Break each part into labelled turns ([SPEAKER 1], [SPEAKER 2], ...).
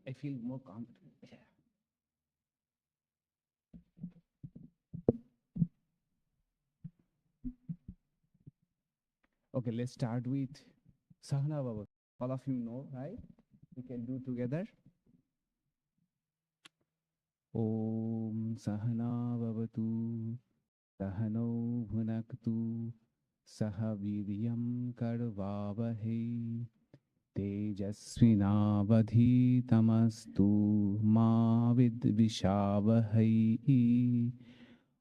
[SPEAKER 1] I feel more confident. Yeah. Okay, let's start with Sahana Baba. All of you know, right? We can do together. Om Sahana Bhavatu Sahano Bhunaktu Sahaviryam Karvavahe Tejasvinavadhitamastu Ma Vidvishavahai.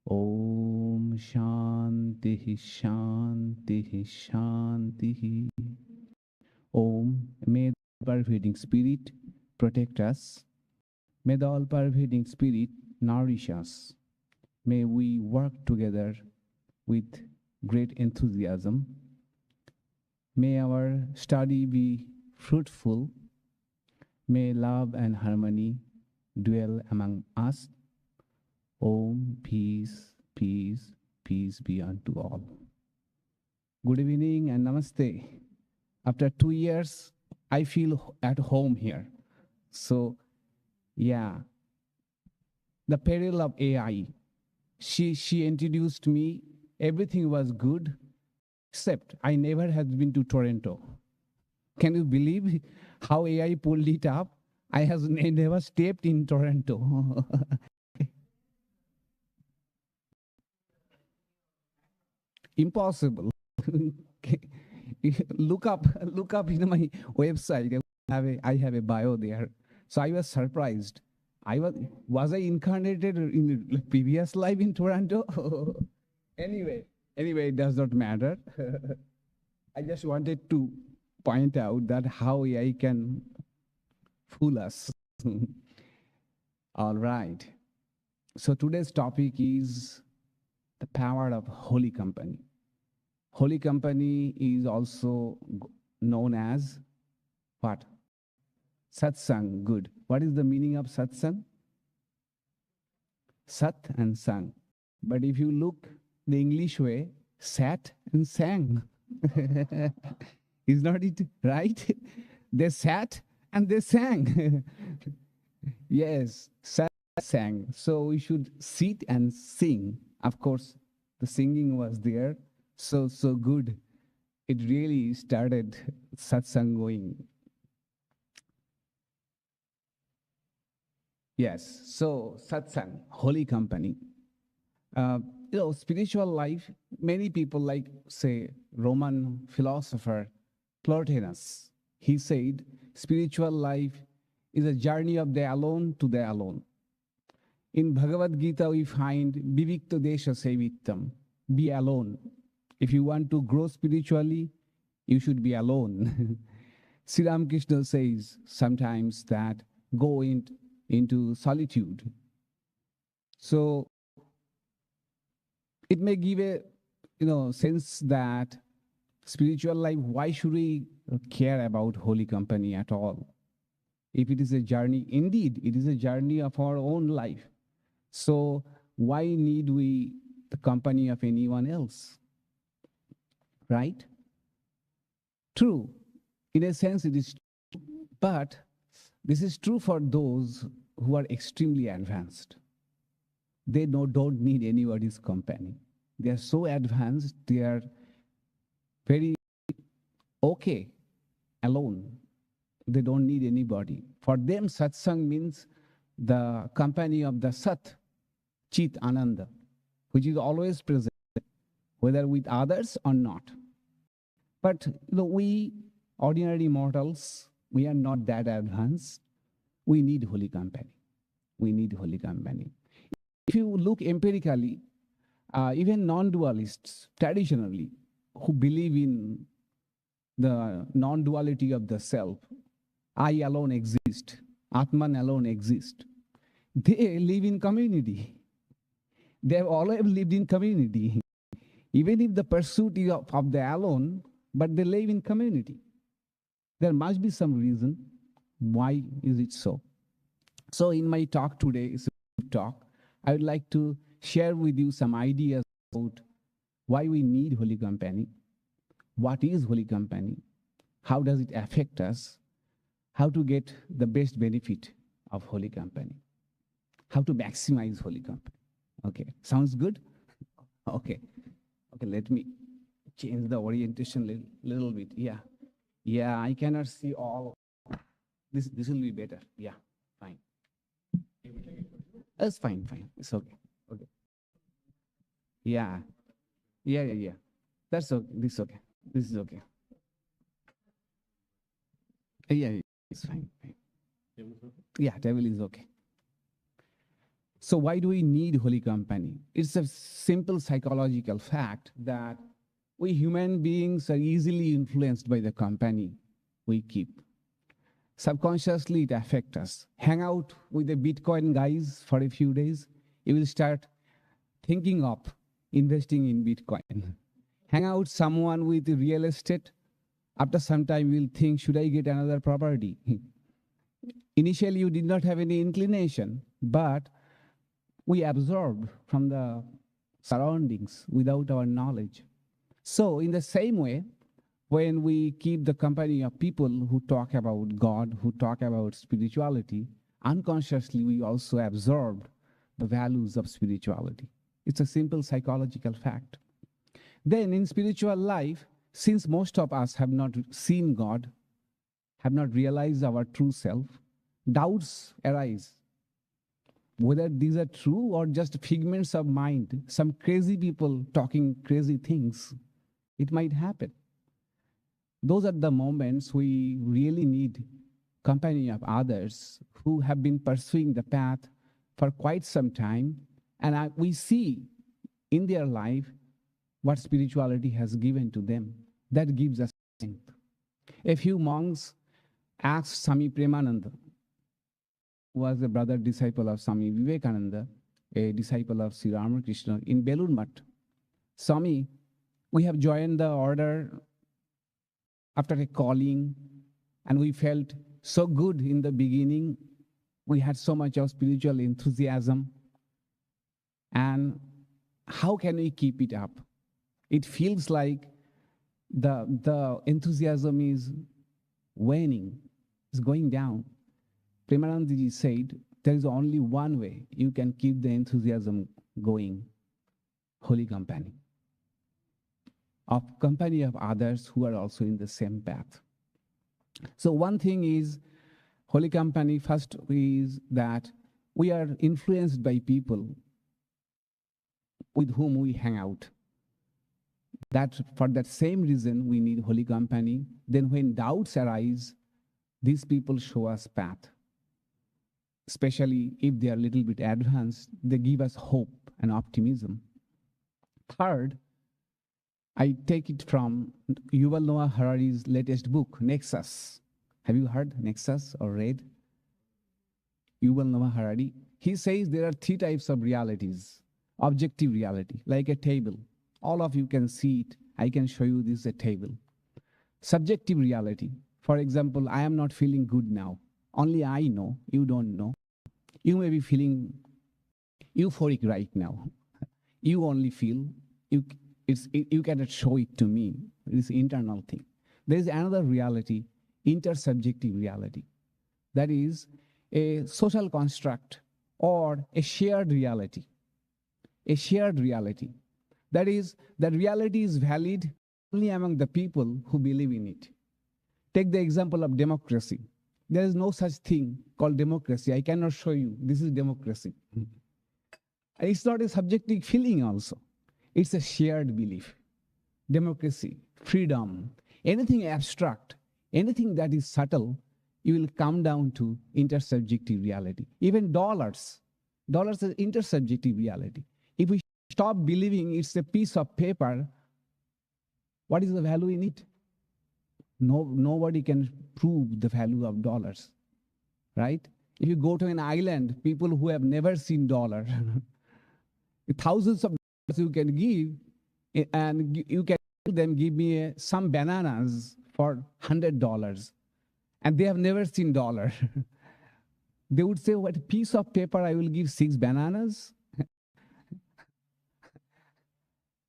[SPEAKER 1] Om Shanti Shanti Shanti. Om, may the all-pervading spirit protect us. May the all-pervading spirit nourish us. May we work together with great enthusiasm. May our study be fruitful. May love and harmony dwell among us. Om, peace, peace, peace be unto all. Good evening and namaste. After 2 years, I feel at home here. So, yeah, the peril of AI. She introduced me. Everything was good, except I never had been to Toronto. Can you believe how AI pulled it up? I have never stepped in Toronto. Impossible. look up in my website. I have a bio there. So I was surprised. Was I incarnated in a previous life in Toronto? Anyway, it does not matter. I just wanted to point out that how AI can fool us. All right. So today's topic is the power of holy company. Holy company is also known as what? Satsang, good. What is the meaning of satsang? Sat and sang. But if you look the English way, sat and sang. Is not it right? They sat and they sang. Yes, sat, sang. So we should sit and sing. Of course, the singing was there. So good. It really started satsang going. Yes, so satsang, holy company. Spiritual life, many people like, say, Roman philosopher Plotinus. He said, spiritual life is a journey of the alone to the alone. In Bhagavad Gita, we find Vivikta Desha Sevittam, be alone. If you want to grow spiritually, you should be alone. Sri Ramakrishna says sometimes that go into solitude. So it may give a sense that spiritual life, why should we care about holy company at all? If it is a journey, indeed, it is a journey of our own life. So why need we the company of anyone else? Right? True. In a sense, it is true. But this is true for those who are extremely advanced. They don't need anybody's company. They are so advanced, they are very okay alone. They don't need anybody. For them, satsang means the company of the Sat, Chit Ananda, which is always present, whether with others or not. But we ordinary mortals, we are not that advanced. We need holy company. We need holy company. If you look empirically, even non-dualists traditionally who believe in the non-duality of the self, I alone exist, Atman alone exist, they live in community. They have always lived in community. Even if the pursuit is of the alone, but they live in community. There must be some reason why is it so. So in my talk today, I would like to share with you some ideas about why we need holy company, what is holy company, how does it affect us, how to get the best benefit of holy company. How to maximize holy company. Okay, sounds good? Okay, let me change the orientation little bit. Yeah, I cannot see all. This will be better. Yeah, fine. That's fine. It's okay. Okay. Yeah. That's okay. This is okay. This is okay. Yeah, it's fine. Yeah, table is okay. So why do we need holy company? It's a simple psychological fact that we human beings are easily influenced by the company we keep. Subconsciously, it affects us. Hang out with the Bitcoin guys for a few days, you will start thinking of investing in Bitcoin. Hang out someone with real estate, after some time you will think, should I get another property? Initially, you did not have any inclination, but we absorbed from the surroundings without our knowledge. So in the same way, when we keep the company of people who talk about God, who talk about spirituality, unconsciously we also absorb the values of spirituality. It's a simple psychological fact. Then in spiritual life, since most of us have not seen God, have not realized our true self, doubts arise. Whether these are true or just figments of mind, some crazy people talking crazy things, it might happen. Those are the moments we really need company of others who have been pursuing the path for quite some time, and we see in their life what spirituality has given to them. That gives us strength. A few monks asked Swami Premananda, who was a brother disciple of Swami Vivekananda, a disciple of Sri Ramakrishna in Belur Math. Swami, we have joined the order after a calling, and we felt so good in the beginning. We had so much of spiritual enthusiasm. And how can we keep it up? It feels like the enthusiasm is waning, it's going down. Premanandaji said, there is only one way you can keep the enthusiasm going: holy company. Of company of others who are also in the same path. So one thing is, holy company first is that we are influenced by people with whom we hang out. That for that same reason we need holy company. Then when doubts arise, these people show us path. Especially if they are a little bit advanced, they give us hope and optimism. Third, I take it from Yuval Noah Harari's latest book, Nexus. Have you heard Nexus or read? Yuval Noah Harari. He says there are three types of realities. Objective reality, like a table. All of you can see it. I can show you this is a table. Subjective reality. For example, I am not feeling good now. Only I know, you don't know. You may be feeling euphoric right now. You only feel, you cannot show it to me. It is an internal thing. There is another reality, intersubjective reality. That is a social construct or a shared reality. A shared reality. That is, the reality is valid only among the people who believe in it. Take the example of democracy. There is no such thing called democracy. I cannot show you. This is democracy. And it's not a subjective feeling also. It's a shared belief. Democracy, freedom, anything abstract, anything that is subtle, you will come down to intersubjective reality. Even dollars is intersubjective reality. If we stop believing it's a piece of paper, what is the value in it? Nobody can prove the value of dollars, right? If you go to an island, people who have never seen dollar, thousands of dollars you can give, and you can tell them, give me some bananas for $100, and they have never seen dollar. They would say, what, a piece of paper, I will give 6 bananas?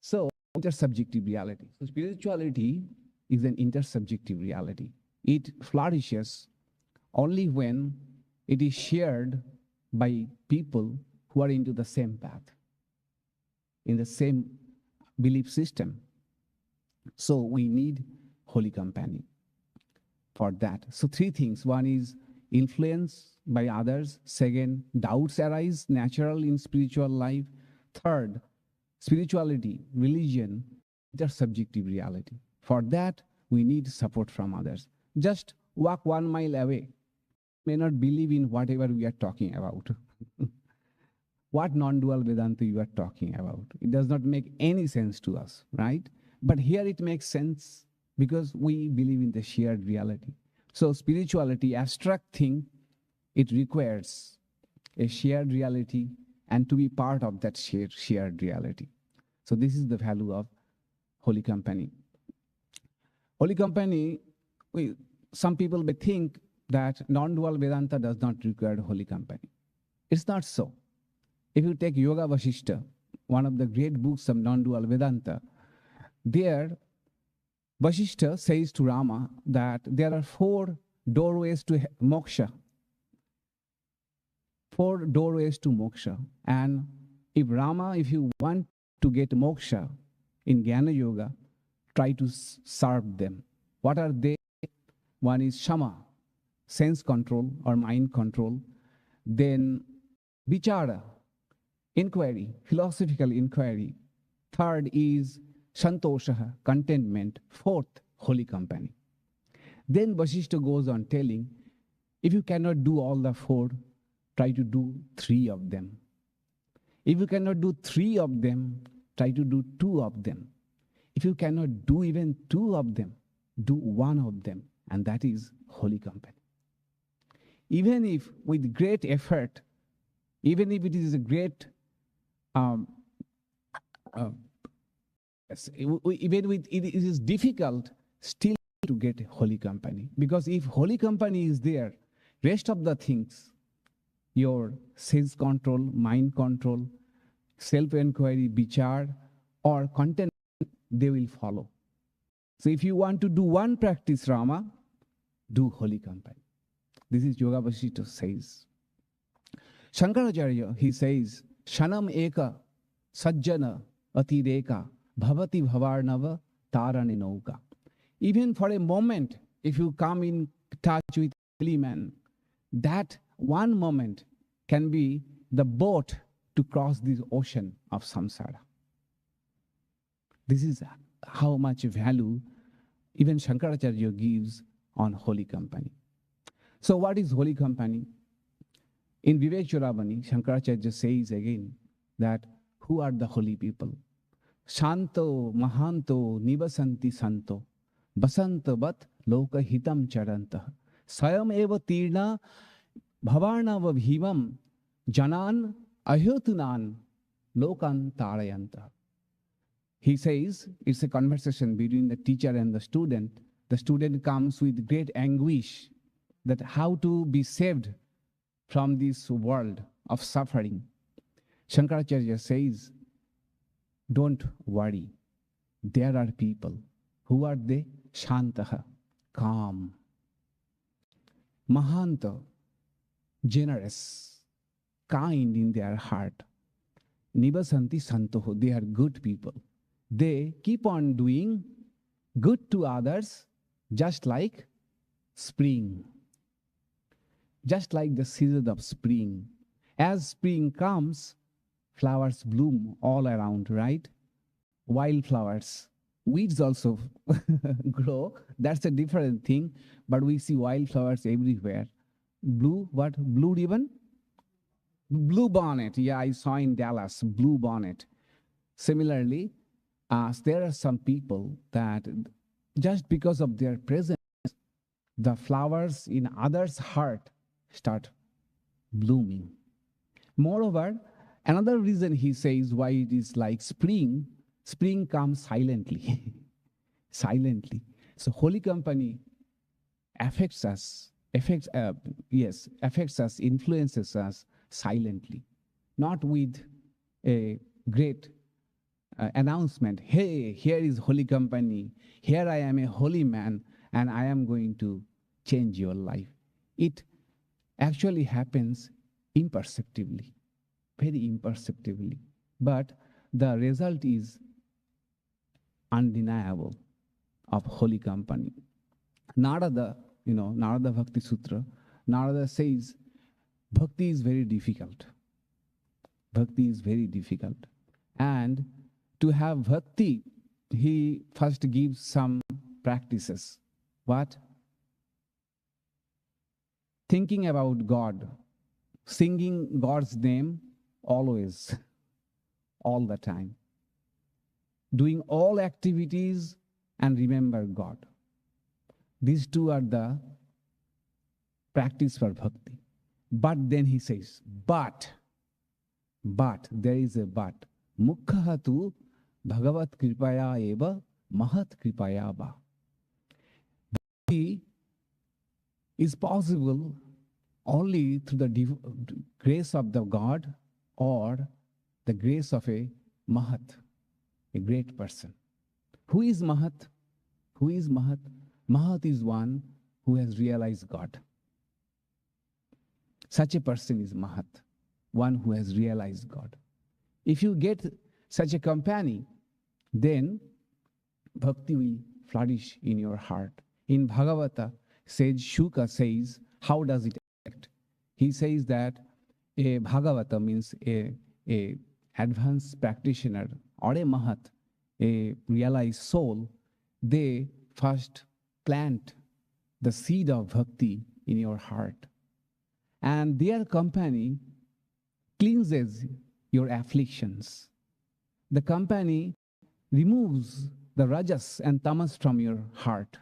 [SPEAKER 1] So, intersubjective reality. So spirituality is an intersubjective reality. It flourishes only when it is shared by people who are into the same path, in the same belief system. So we need holy company for that. So three things. One is influence by others. Second, doubts arise natural in spiritual life. Third, spirituality, religion, intersubjective reality. For that, we need support from others. Just walk 1 mile away. May not believe in whatever we are talking about. What non-dual Vedanta you are talking about? It does not make any sense to us, right? But here it makes sense because we believe in the shared reality. So spirituality, abstract thing, it requires a shared reality and to be part of that shared reality. So this is the value of holy company. Holy company, some people may think that non-dual Vedanta does not require holy company. It's not so. If you take Yoga Vasishta, one of the great books of non-dual Vedanta, there Vasishta says to Rama that there are 4 doorways to moksha. 4 doorways to moksha. And if you want to get moksha in Jnana Yoga, try to serve them. What are they? One is shama, sense control or mind control. Then vichara, inquiry, philosophical inquiry. Third is santosha, contentment. Fourth, holy company. Then Vasishta goes on telling, if you cannot do all the 4, try to do 3 of them. If you cannot do 3 of them, try to do 2 of them. If you cannot do even 2 of them, do 1 of them, and that is holy company. Even if with great effort, even if it is a great, even with it is difficult, still to get holy company. Because if holy company is there, rest of the things, your sense control, mind control, self-inquiry, vichar, or content, they will follow. So if you want to do one practice, Rama, do holy company. This is Yoga Vasishta says. Shankaracharya, he says, Shanam eka sajjana atireka bhavati bhavarnava tarani nauka. Even for a moment, if you come in touch with holy man, that one moment can be the boat to cross this ocean of samsara. This is how much value even Shankaracharya gives on holy company. So what is holy company? In Vivek Chudamani, Shankaracharya says again that who are the holy people? Shanto mahanto nivasanti santo basanta bat loka hitam charanta sayam eva tirna bhavarnava bhivam janan ahyotunan lokan tarayanta. He says it's a conversation between the teacher and the student. The student comes with great anguish that how to be saved from this world of suffering. Shankaracharya says, don't worry. There are people. Who are they? Shantaha, calm. Mahanta, generous, kind in their heart. Nivasanti santoho, they are good people. They keep on doing good to others just like spring. Just like the season of spring. As spring comes, flowers bloom all around, right? Wildflowers. Weeds also grow. That's a different thing. But we see wildflowers everywhere. Blue, what? Blue ribbon? Blue bonnet. Yeah, I saw in Dallas, blue bonnet. Similarly, there are some people that just because of their presence, the flowers in others' heart start blooming. Moreover, another reason he says why it is like spring, spring comes silently. Silently. So holy company affects us, influences us silently. Not with a great announcement, hey, here is holy company, here I am a holy man, and I am going to change your life. It actually happens imperceptibly, very imperceptibly. But the result is undeniable of holy company. Narada, Narada Bhakti Sutra, Narada says, Bhakti is very difficult. Bhakti is very difficult. And to have bhakti, he first gives some practices. What? Thinking about God, singing God's name always, all the time. Doing all activities and remember God. These two are the practice for bhakti. But then he says, but, there is a but. Mukha tu bhagavat kripaya eva mahat kripaya va. Bhakti is possible only through the grace of the God or the grace of a mahat, a great person. Who is mahat? Who is mahat? Mahat is one who has realized God. Such a person is mahat, one who has realized God. If you get such a company, then bhakti will flourish in your heart. In Bhagavata, Shuka says, how does it act? He says that a Bhagavata means a advanced practitioner or a mahat, a realized soul, they first plant the seed of bhakti in your heart. And their company cleanses your afflictions. The company removes the rajas and tamas from your heart.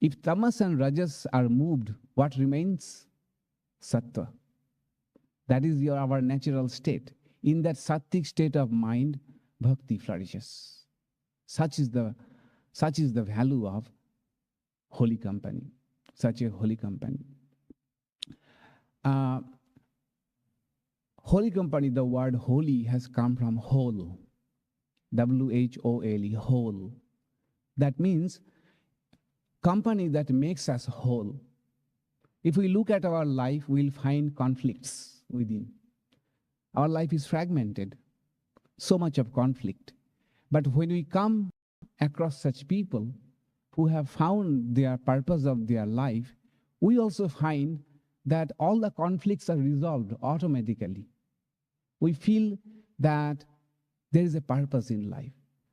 [SPEAKER 1] If tamas and rajas are moved, what remains? Sattva. That is our natural state. In that sattvic state of mind, bhakti flourishes. Such is the value of holy company, such a holy company. Holy company, the word holy has come from whole, W-H-O-L-E, whole. That means company that makes us whole. If we look at our life, we'll find conflicts within. Our life is fragmented, so much of conflict. But when we come across such people who have found their purpose of their life, we also find that all the conflicts are resolved automatically. We feel that there is a purpose in life.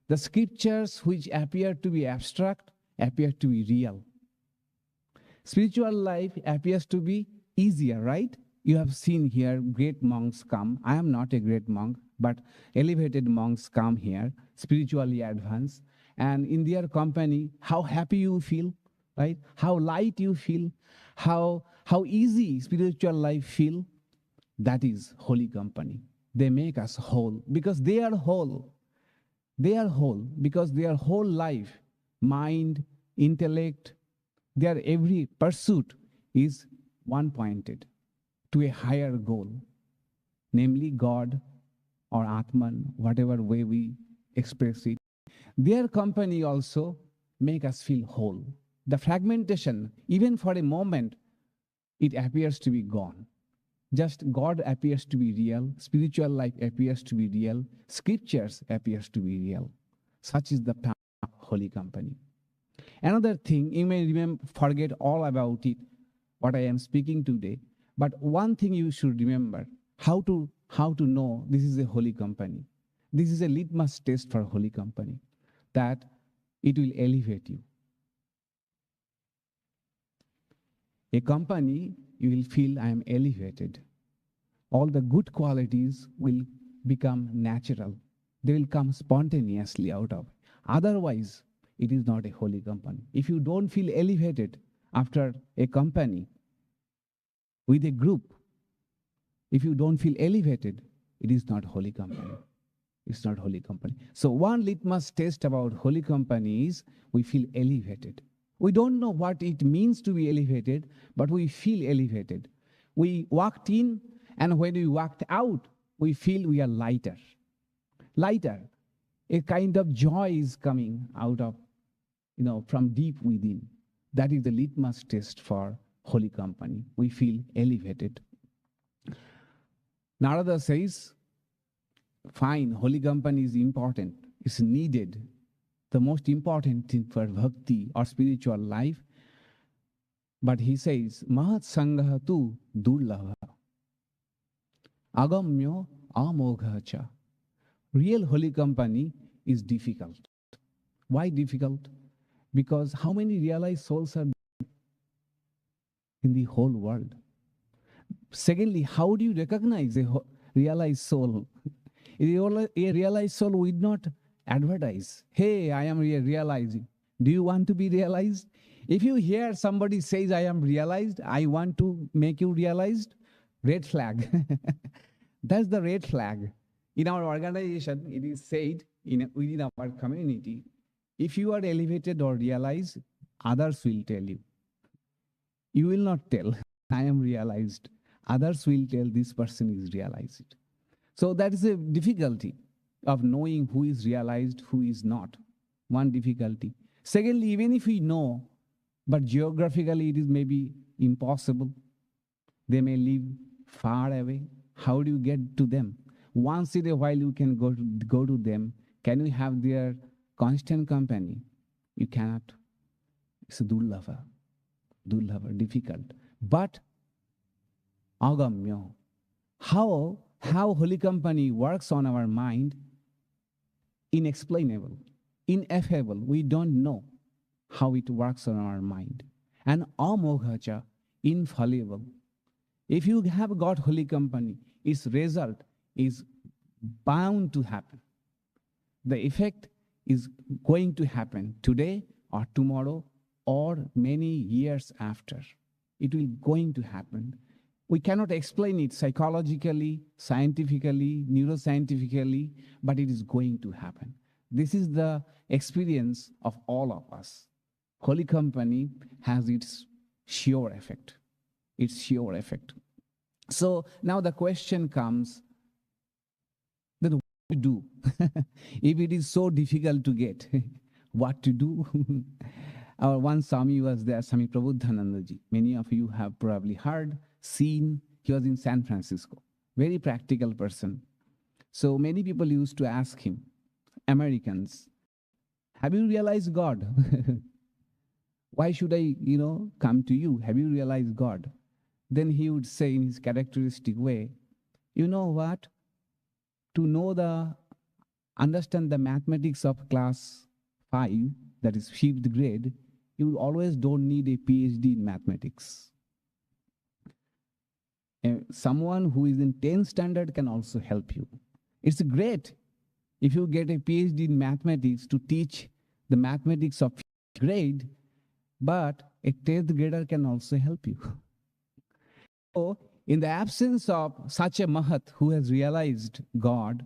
[SPEAKER 1] The scriptures which appear to be abstract appear to be real. Spiritual life appears to be easier, right? You have seen here great monks come. I am not a great monk, but elevated monks come here, spiritually advanced. And in their company, how happy you feel, right? How light you feel, how easy spiritual life feel. That is holy company. They make us whole because they are whole. They are whole because their whole life, mind, intellect, their every pursuit is one-pointed to a higher goal, namely God or Atman, whatever way we express it. Their company also make us feel whole. The fragmentation, even for a moment, it appears to be gone. Just God appears to be real, spiritual life appears to be real, scriptures appears to be real. Such is the power of holy company. Another thing, you may forget all about it, what I am speaking today, but one thing you should remember, how to know this is a holy company. This is a litmus test for holy company, that it will elevate you. A company, you will feel I am elevated. All the good qualities will become natural. They will come spontaneously out of it. Otherwise, it is not a holy company. If you don't feel elevated after a company, with a group, if you don't feel elevated, it is not holy company. It's not holy company. So one litmus test about holy company is we feel elevated. We don't know what it means to be elevated, but we feel elevated. We walked in, and when we walked out, we feel we are lighter. Lighter. A kind of joy is coming out of, from deep within. That is the litmus test for holy company. We feel elevated. Narada says, fine, holy company is important, it's needed. The most important thing for bhakti or spiritual life. But he says, Mahat Sangha tu durlabha, agamyo amogha cha. Real holy company is difficult. Why difficult? Because how many realized souls are in the whole world? Secondly, how do you recognize a realized soul? A realized soul would not advertise, hey, I am realizing. Do you want to be realized? If you hear somebody says, I am realized, I want to make you realized, red flag. That's the red flag. In our organization, it is said within our community, if you are elevated or realized, others will tell you. You will not tell, I am realized. Others will tell this person is realized. So that is a difficulty of knowing who is realized, who is not. One difficulty. Secondly, even if we know, but geographically it is maybe impossible. They may live far away. How do you get to them? Once in a while you can go to them. Can you have their constant company? You cannot. It's a durlabha, difficult. But agamya, how holy company works on our mind, inexplainable, ineffable. We don't know how it works on our mind. And amoghacha, infallible. If you have got holy company, its result is bound to happen. The effect is going to happen today or tomorrow or many years after. It will going to happen. We cannot explain it psychologically, scientifically, neuroscientifically, but it is going to happen. This is the experience of all of us. Holy company has its sure effect. Its sure effect. So now the question comes, then what to do? If it is so difficult to get, what to do? Our one Swami was there, Swami Ishadhyanananda. Many of you have probably heard, seen. He was in San Francisco. Very practical person. So many people used to ask him, Americans, have you realized God? Why should I, come to you? Have you realized God? Then he would say in his characteristic way, you know what? To understand the mathematics of class 5, that is 5th grade, you always don't need a PhD in mathematics. Someone who is in 10th standard can also help you. It's great if you get a PhD in mathematics to teach the mathematics of 5th grade, but a 10th grader can also help you. So, in the absence of such a Mahat who has realized God,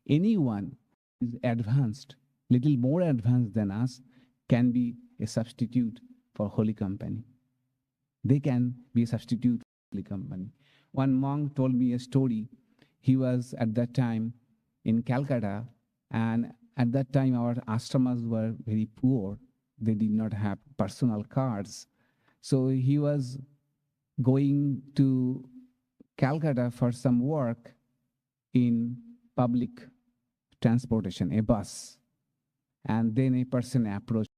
[SPEAKER 1] anyone who is advanced, little more advanced than us, can be a substitute for holy company. They can be a substitute for holy company. One monk told me a story. He was at that time in Calcutta, and at that time our ashramas were very poor. They did not have personal cars. So he was going to Calcutta for some work in public transportation, a bus. And then a person approached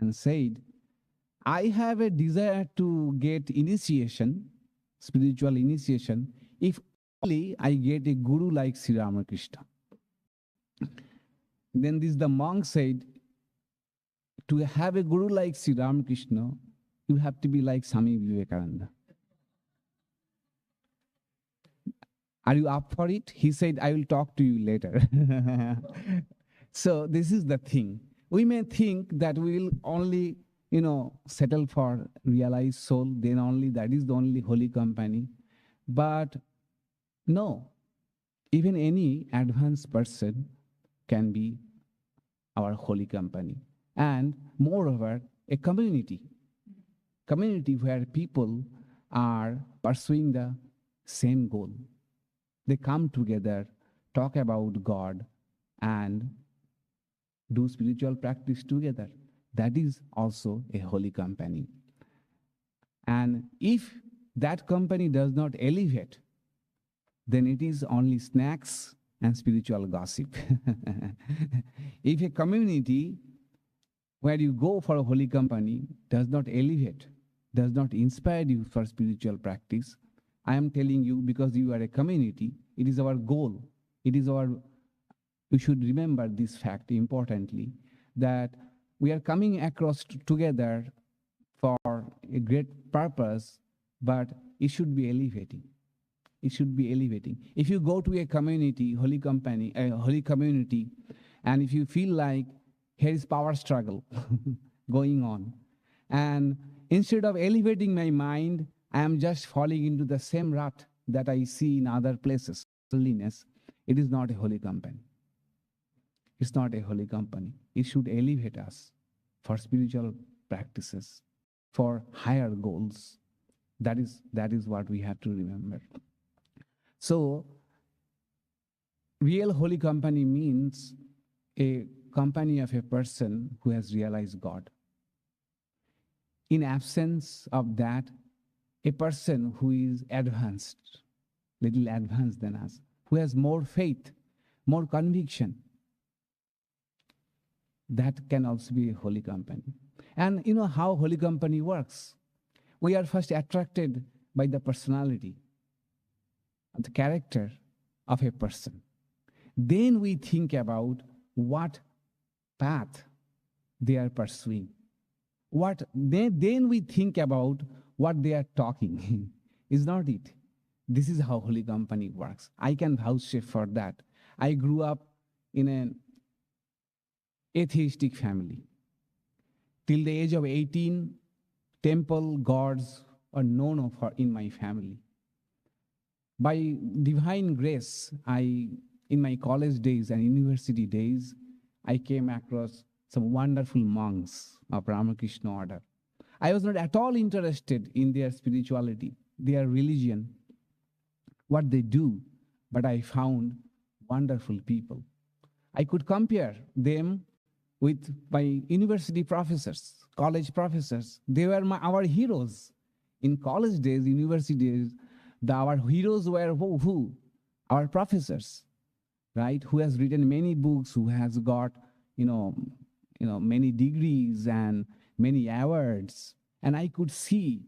[SPEAKER 1] and said, I have a desire to get initiation, spiritual initiation, if only I get a guru like Sri Ramakrishna. Then the monk said, to have a guru like Sri Ramakrishna, you have to be like Swami Vivekananda. Are you up for it? He said, I will talk to you later. So this is the thing. We may think that we will only, settle for realized soul, then only that is the only holy company. But no, even any advanced person can be our holy company. And moreover, a community where people are pursuing the same goal. They come together, talk about God, and do spiritual practice together. That is also a holy company. And if that company does not elevate, then it is only snacks and spiritual gossip. If a community where you go for a holy company does not elevate, does not inspire you for spiritual practice, I am telling you, because you are a community, it is our goal. It is our, you should remember this fact importantly, that we are coming across together for a great purpose, but it should be elevating. It should be elevating. If you go to a community, holy company, a holy community, and if you feel like here is power struggle going on, and instead of elevating my mind, I am just falling into the same rut that I see in other places, holiness, it is not a holy company. It's not a holy company. It should elevate us for spiritual practices, for higher goals. That is what we have to remember. So, real holy company means a company of a person who has realized God. In absence of that, a person who is advanced, little advanced than us, who has more faith, more conviction, that can also be a holy company. And you know how holy company works. We are first attracted by the personality, the character of a person. Then we think about what path they are pursuing. Then we think about what they are talking. Is not it? This is how holy company works. I can vouch for that. I grew up in an atheistic family. Till the age of 18, temple gods are known in my family. By divine grace, in my college days and university days, I came across some wonderful monks of Ramakrishna order. I was not at all interested in their spirituality, their religion, what they do, but I found wonderful people. I could compare them with my university professors, college professors. They were our heroes. In college days, university days, our heroes were who? Our professors, right? Who has written many books, who has got, many degrees and many awards. And I could see,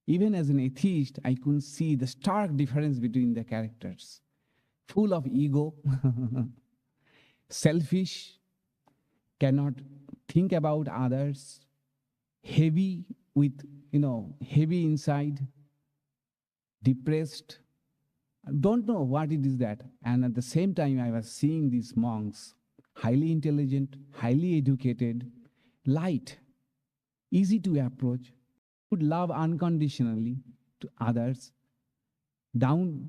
[SPEAKER 1] even as an atheist, I could see the stark difference between the characters. Full of ego, selfish, cannot think about others, heavy heavy inside, depressed, don't know what it is that. And at the same time, I was seeing these monks, highly intelligent, highly educated, light, easy to approach, would love unconditionally to others, down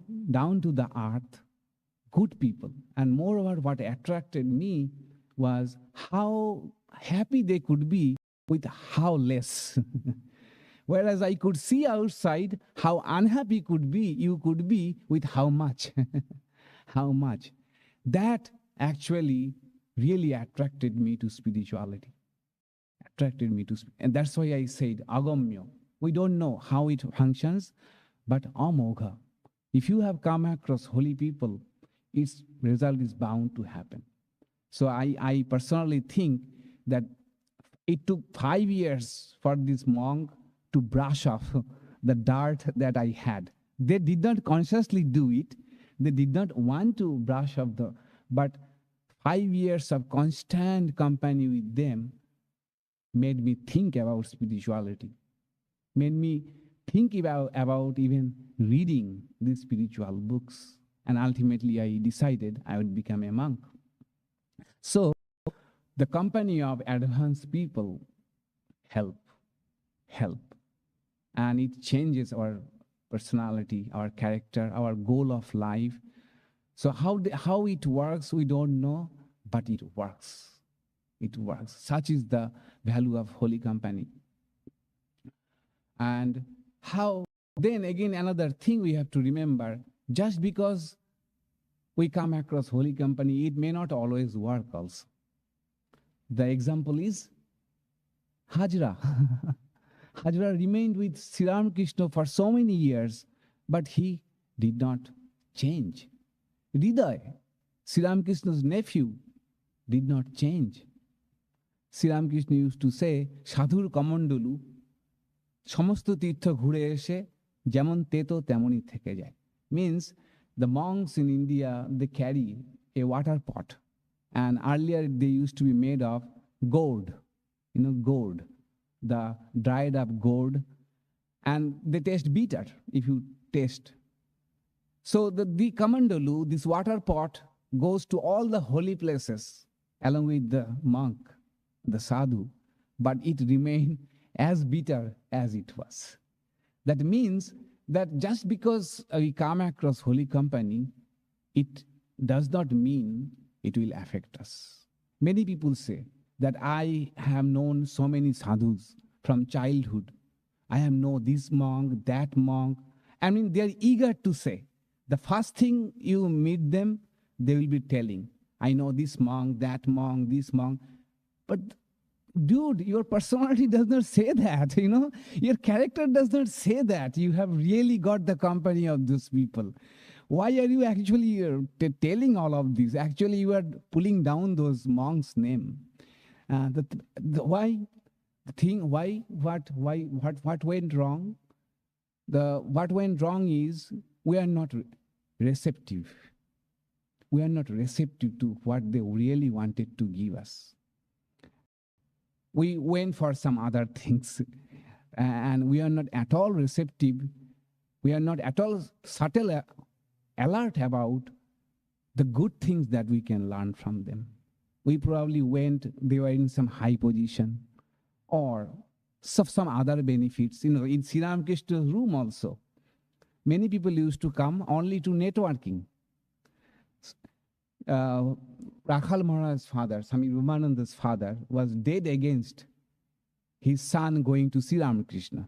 [SPEAKER 1] to the earth, good people. And moreover, what attracted me was how happy they could be with how less. Whereas I could see outside how unhappy you could be with how much. How much. That actually really attracted me to spirituality. And that's why I said agamya. We don't know how it functions, but amogha. If you have come across holy people, its result is bound to happen. So I personally think that it took 5 years for this monk to brush off the dirt that I had. They did not consciously do it. They did not want to brush off but 5 years of constant company with them made me think about spirituality, made me think about even reading these spiritual books. And ultimately I decided I would become a monk. So the company of advanced people help. And it changes our personality, our character, our goal of life. So how it works, we don't know, but it works. It works. Such is the value of holy company. And then again, another thing we have to remember, just because we come across holy company, it may not always work also. The example is Hajra. Hajra remained with Sri Ramakrishna for so many years, but he did not change. Hriday, Sri Ramakrishna's nephew, did not change. Sri Ramakrishna used to say, সাধুর কমণ্ডলু সমস্ত তীর্থ ঘুরে এসে যেমন তেতো তেমনই থেকে যায়. Means the monks in India, they carry a water pot, and earlier they used to be made of gourd, gourd, the dried up gourd, and they taste bitter if you taste. So the kamandalu, this water pot, goes to all the holy places along with the monk, the sadhu, but it remained as bitter as it was. That means that just because we come across holy company, it does not mean it will affect us. Many people say that I have known so many sadhus from childhood. I have known this monk, that monk. I mean, they are eager to say. The first thing you meet them, they will be telling, I know this monk, that monk, this monk. But dude, your personality does not say that, Your character does not say that. You have really got the company of those people. Why are you actually telling all of this? Actually, you are pulling down those monks' name. What went wrong? What went wrong is we are not receptive. We are not receptive to what they really wanted to give us. We went for some other things, and we are not at all receptive. We are not at all subtle, alert about the good things that we can learn from them. We probably went, they were in some high position or some other benefits. In Sri Ramakrishna's room also, many people used to come only to networking. Rakhal Maharaj's father, Swami Ishadhyanananda's father, was dead against his son going to Sri Ramakrishna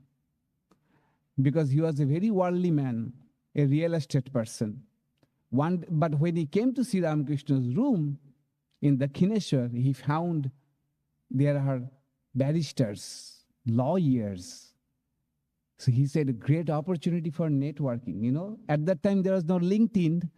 [SPEAKER 1] because he was a very worldly man, a real estate person. But when he came to Sri Ramakrishna's room in the Kineshwar, he found there are barristers, lawyers. So he said, a great opportunity for networking. At that time there was no LinkedIn.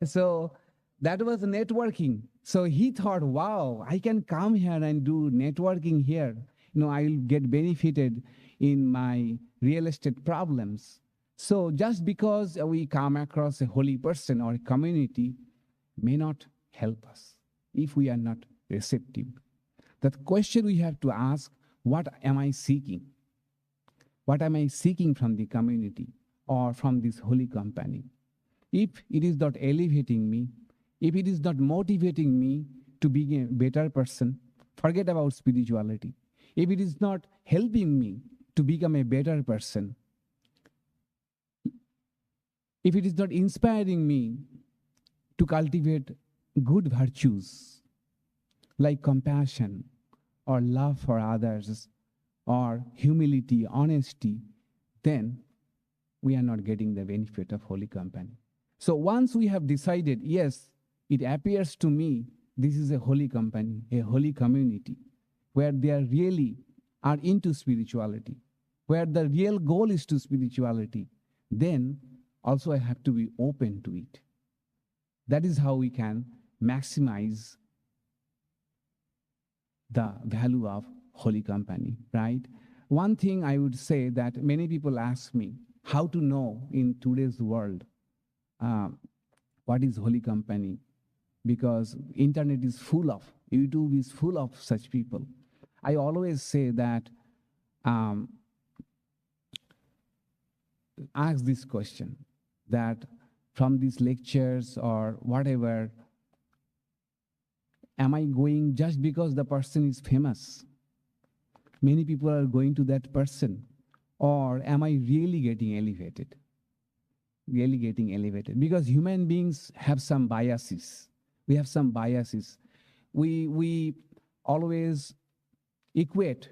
[SPEAKER 1] So that was networking. So he thought, wow, I can come here and do networking here. I will get benefited in my real estate problems. So just because we come across a holy person or a community may not help us if we are not receptive. The question we have to ask, what am I seeking? What am I seeking from the community or from this holy company? If it is not elevating me, if it is not motivating me to be a better person, forget about spirituality. If it is not helping me to become a better person, if it is not inspiring me to cultivate good virtues like compassion or love for others or humility, honesty, then we are not getting the benefit of holy company. So once we have decided, yes, it appears to me this is a holy company, a holy community, where they really are into spirituality, where the real goal is to spirituality, then also I have to be open to it. That is how we can maximize the value of holy company, right? One thing I would say that many people ask me, how to know in today's world what is holy company? Because internet is full of, YouTube is full of such people. I always say that, ask this question, that from these lectures or whatever, am I going just because the person is famous? Many people are going to that person. Or am I really getting elevated? Really getting elevated? Because human beings have some biases. We have some biases. We always equate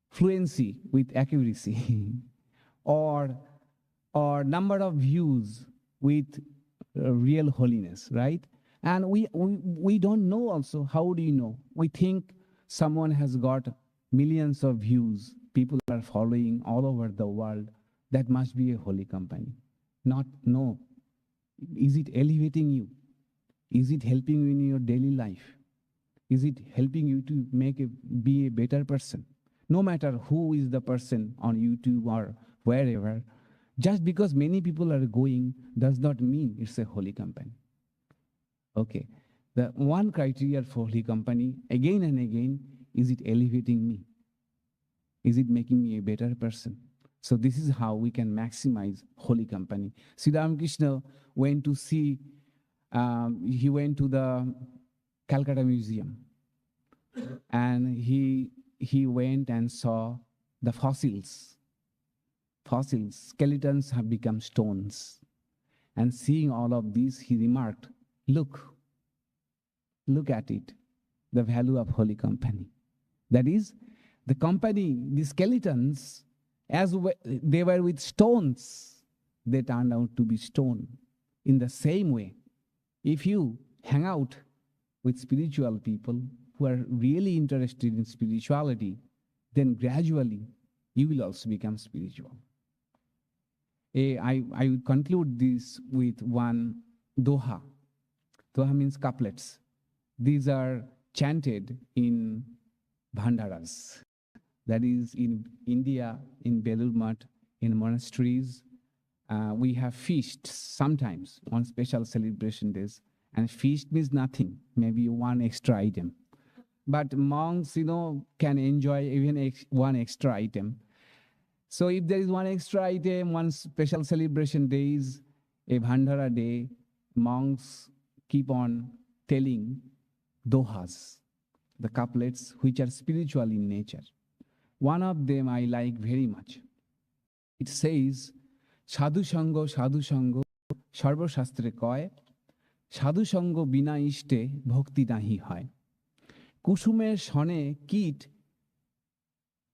[SPEAKER 1] fluency with accuracy or number of views with real holiness, right? And we don't know also. How do you know? We think someone has got millions of views, people are following all over the world, that must be a holy company. Not, no. Is it elevating you? Is it helping you in your daily life? Is it helping you to be a better person? No matter who is the person on YouTube or wherever, just because many people are going does not mean it's a holy company. Okay. The one criteria for holy company, again and again, is it elevating me? Is it making me a better person? So this is how we can maximize holy company. Sri Ramakrishna went to see, he went to the Calcutta Museum, and he went and saw the fossils. Skeletons have become stones. And seeing all of this, he remarked, look at it, the value of holy company. That is, the company, the skeletons, as they were with stones, they turned out to be stone. In the same way, if you hang out with spiritual people who are really interested in spirituality, then gradually you will also become spiritual. I will conclude this with one doha. Doha means couplets. These are chanted in bhandaras. That is, in India, in Belur Math, in monasteries, we have feasts sometimes on special celebration days. And feast means nothing, maybe one extra item. But monks, can enjoy even one extra item. So if there is one extra item, one special celebration days, a bhandara day, monks keep on telling dohas, the couplets which are spiritual in nature. One of them I like very much. It says, Sadhu Sango, Sarva Shastre Koy, Sadhu Sango Bina Ishte, Bhakti Nahi Hoy. Kusumer Shone Kit,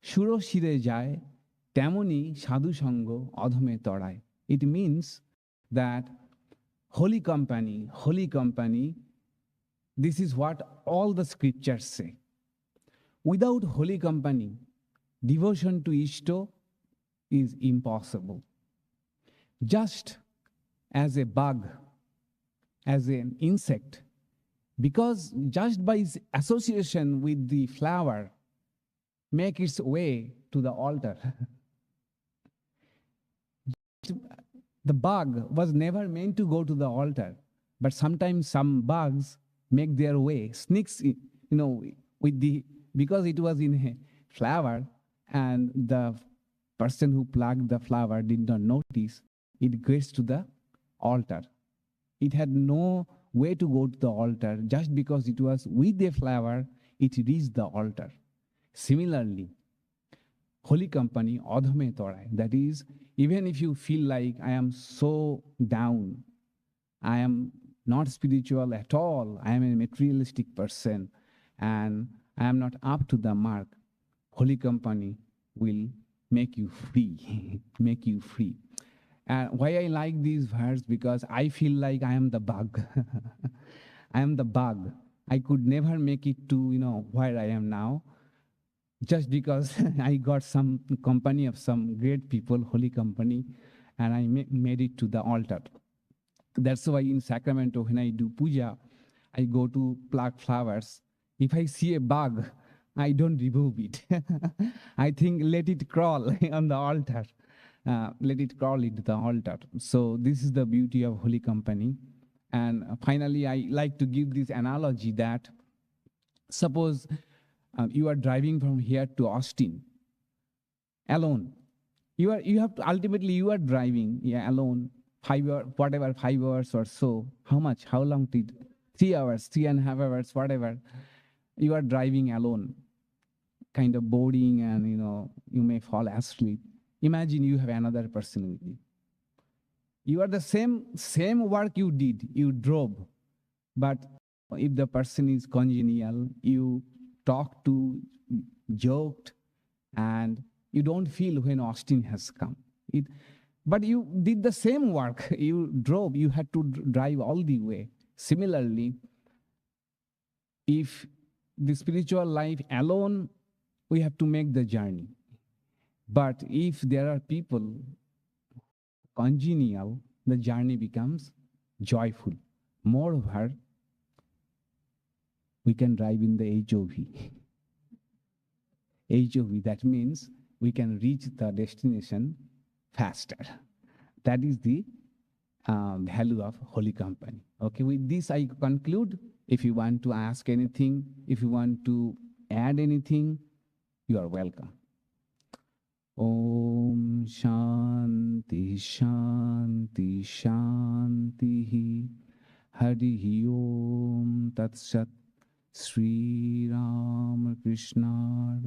[SPEAKER 1] Shuro Shire Jai, Temoni Sadhu Sango, Adhome Torai. It means that holy company, this is what all the scriptures say. Without holy company, devotion to Ishto is impossible. Just as a bug, as an insect, because just by its association with the flower, make its way to the altar. The bug was never meant to go to the altar, but sometimes some bugs make their way, sneaks, because it was in a flower, and the person who plucked the flower did not notice, it gets to the altar. It had no way to go to the altar. Just because it was with the flower, it reached the altar. Similarly, holy company, adhame torai, that is, even if you feel like I am so down, I am not spiritual at all, I am a materialistic person, and I am not up to the mark, holy company will make you free, make you free. And why I like these verses, because I feel like I am the bug. I am the bug. I could never make it to, where I am now, just because I got some company of some great people, holy company, and I made it to the altar. That's why in Sacramento, when I do puja, I go to pluck flowers. If I see a bug, I don't remove it. I think let it crawl on the altar. Let it crawl into the altar. So this is the beauty of holy company. And finally, I like to give this analogy that suppose you are driving from here to Austin alone. You are driving alone, 5 hours, whatever, 5 hours or so. How much? How long did? 3 hours, 3.5 hours, whatever. You are driving alone, kind of boring, and you may fall asleep. Imagine you have another person with you. You are the same work you did, you drove. But if the person is congenial, you talked to, joked, and you don't feel when Austin has come. But you did the same work. You drove, you had to drive all the way. Similarly, if the spiritual life alone we have to make the journey. But if there are people congenial, the journey becomes joyful. Moreover, we can drive in the HOV. HOV, that means we can reach the destination faster. That is the value of holy company. Okay, with this I conclude. If you want to ask anything, if you want to add anything, you are welcome. Om Shanti Shanti Shanti Hari Om Tat Sat Sri Ram Krishna